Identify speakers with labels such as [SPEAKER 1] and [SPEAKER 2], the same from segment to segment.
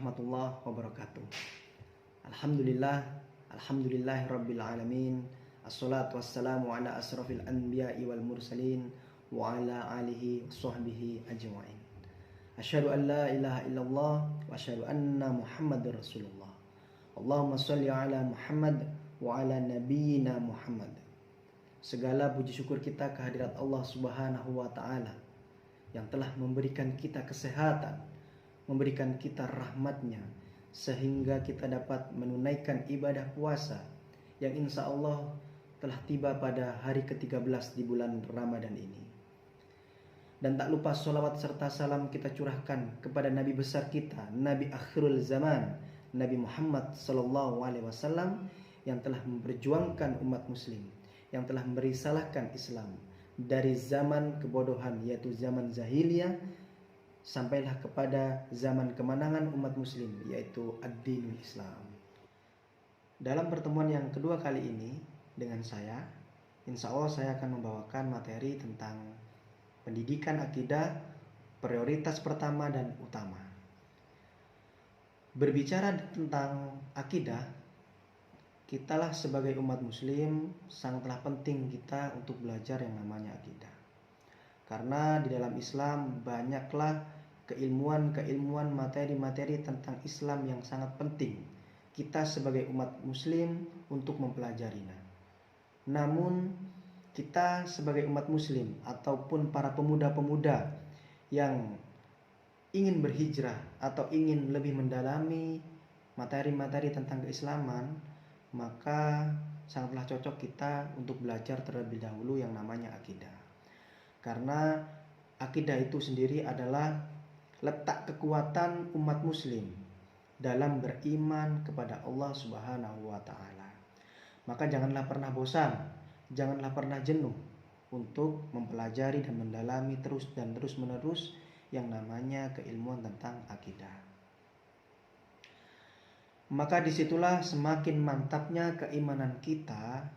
[SPEAKER 1] warahmatullahi wabarakatuh. Alhamdulillahi rabbil alamin. Assalatu wassalamu ala asrafil anbiya'i wal mursalin wa ala alihi washabbihi ajma'in. Asyhadu an la ilaha illallah wa asyhadu anna Muhammadar Rasulullah. Allahumma shalli ala Muhammad wa ala nabiyyina Muhammad. Segala puji syukur kita kehadirat Allah Subhanahu wa taala yang telah memberikan kita kesehatan, memberikan kita rahmatnya, sehingga kita dapat menunaikan ibadah puasa yang insya Allah telah tiba pada hari ke-13 di bulan Ramadan ini. Dan tak lupa sholawat serta salam kita curahkan kepada Nabi besar kita, Nabi akhirul zaman, Nabi Muhammad SAW, yang telah memperjuangkan umat muslim, yang telah merisalahkan Islam dari zaman kebodohan yaitu zaman jahiliyah sampailah kepada zaman kemenangan umat muslim yaitu ad-dinul Islam. Dalam pertemuan yang kedua kali ini dengan saya, insya Allah saya akan membawakan materi tentang pendidikan akidah, prioritas pertama dan utama. Berbicara tentang akidah, kitalah sebagai umat muslim sangatlah penting kita untuk belajar yang namanya akidah. Karena di dalam Islam banyaklah keilmuan-keilmuan, materi-materi tentang Islam yang sangat penting kita sebagai umat muslim untuk mempelajarinya. Namun kita sebagai umat muslim ataupun para pemuda-pemuda yang ingin berhijrah atau ingin lebih mendalami materi-materi tentang keislaman, maka sangatlah cocok kita untuk belajar terlebih dahulu yang namanya akidah. Karena akidah itu sendiri adalah letak kekuatan umat muslim dalam beriman kepada Allah Subhanahu wa taala. Maka janganlah pernah bosan, janganlah pernah jenuh untuk mempelajari dan mendalami terus menerus yang namanya keilmuan tentang akidah. Maka disitulah semakin mantapnya keimanan kita,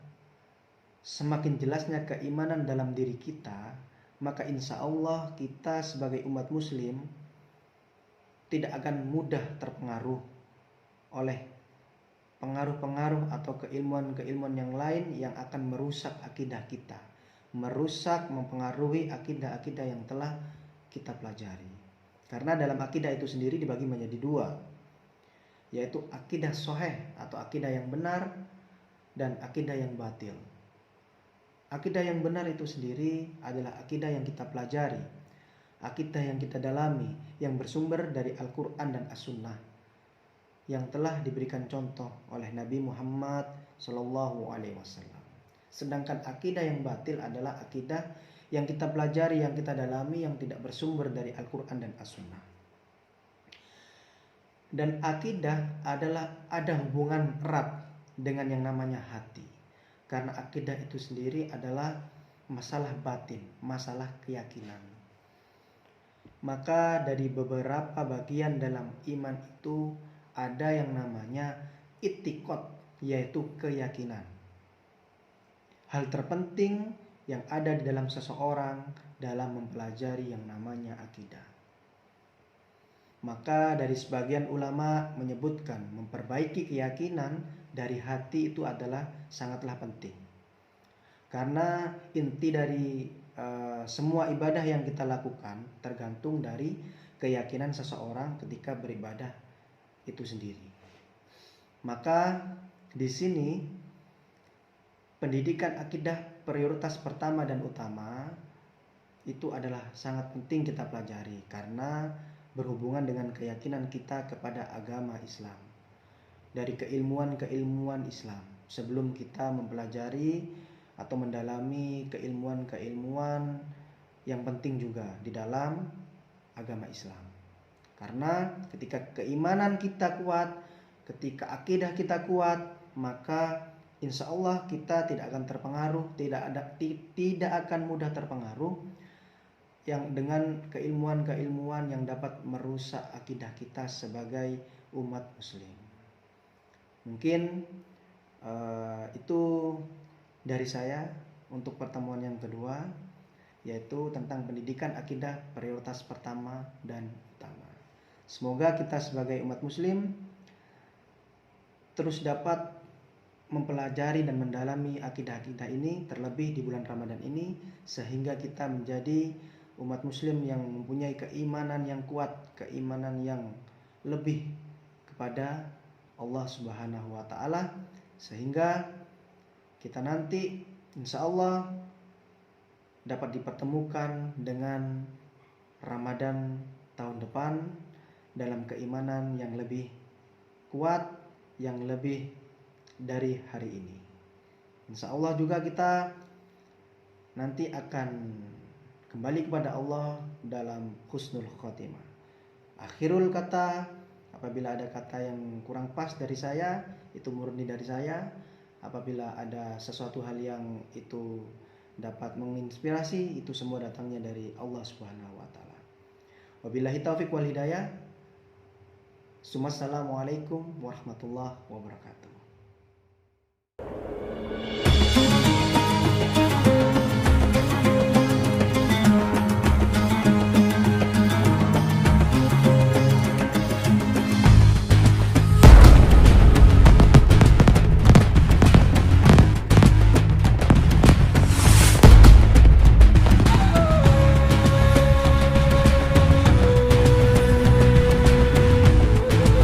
[SPEAKER 1] semakin jelasnya keimanan dalam diri kita, maka insya Allah kita sebagai umat muslim tidak akan mudah terpengaruh oleh pengaruh-pengaruh atau keilmuan-keilmuan yang lain yang akan merusak akidah kita, merusak, mempengaruhi akidah-akidah yang telah kita pelajari. Karena dalam akidah itu sendiri dibagi menjadi dua, yaitu akidah sahih atau akidah yang benar dan akidah yang batil. Akidah yang benar itu sendiri adalah akidah yang kita pelajari, akidah yang kita dalami, yang bersumber dari Al-Quran dan As-Sunnah, yang telah diberikan contoh oleh Nabi Muhammad SAW. Sedangkan akidah yang batil adalah akidah yang kita pelajari, yang kita dalami, yang tidak bersumber dari Al-Quran dan As-Sunnah. Dan akidah ada hubungan erat dengan yang namanya hati. Karena akidah itu sendiri adalah masalah batin, masalah keyakinan. Maka dari beberapa bagian dalam iman itu ada yang namanya i'tiqad, yaitu keyakinan. Hal terpenting yang ada di dalam seseorang dalam mempelajari yang namanya akidah. Maka dari sebagian ulama menyebutkan memperbaiki keyakinan dari hati itu adalah sangatlah penting. Karena inti dari semua ibadah yang kita lakukan tergantung dari keyakinan seseorang ketika beribadah itu sendiri. Maka di sini pendidikan akidah prioritas pertama dan utama itu adalah sangat penting kita pelajari karena berhubungan dengan keyakinan kita kepada agama Islam. Dari keilmuan-keilmuan Islam sebelum kita mempelajari atau mendalami keilmuan-keilmuan yang penting juga di dalam agama Islam. Karena ketika keimanan kita kuat, ketika akidah kita kuat, maka insya Allah kita tidak akan terpengaruh, tidak akan mudah terpengaruh yang dengan keilmuan-keilmuan yang dapat merusak akidah kita sebagai umat muslim. Mungkin itu dari saya untuk pertemuan yang kedua, yaitu tentang pendidikan akidah prioritas pertama dan utama. Semoga kita sebagai umat muslim terus dapat mempelajari dan mendalami akidah-akidah ini, terlebih di bulan Ramadan ini, sehingga kita menjadi umat muslim yang mempunyai keimanan yang kuat, keimanan yang lebih kepada Allah Subhanahu wa taala, sehingga kita nanti insya Allah dapat dipertemukan dengan Ramadan tahun depan dalam keimanan yang lebih kuat, yang lebih dari hari ini. Insya Allah juga kita nanti akan kembali kepada Allah dalam husnul khotimah. Akhirul kata, apabila ada kata yang kurang pas dari saya, itu murni dari saya. Apabila ada sesuatu hal yang itu dapat menginspirasi, itu semua datangnya dari Allah Subhanahu wa taala. Wabillahi taufiq wal hidayah. Assalamualaikum warahmatullahi wabarakatuh.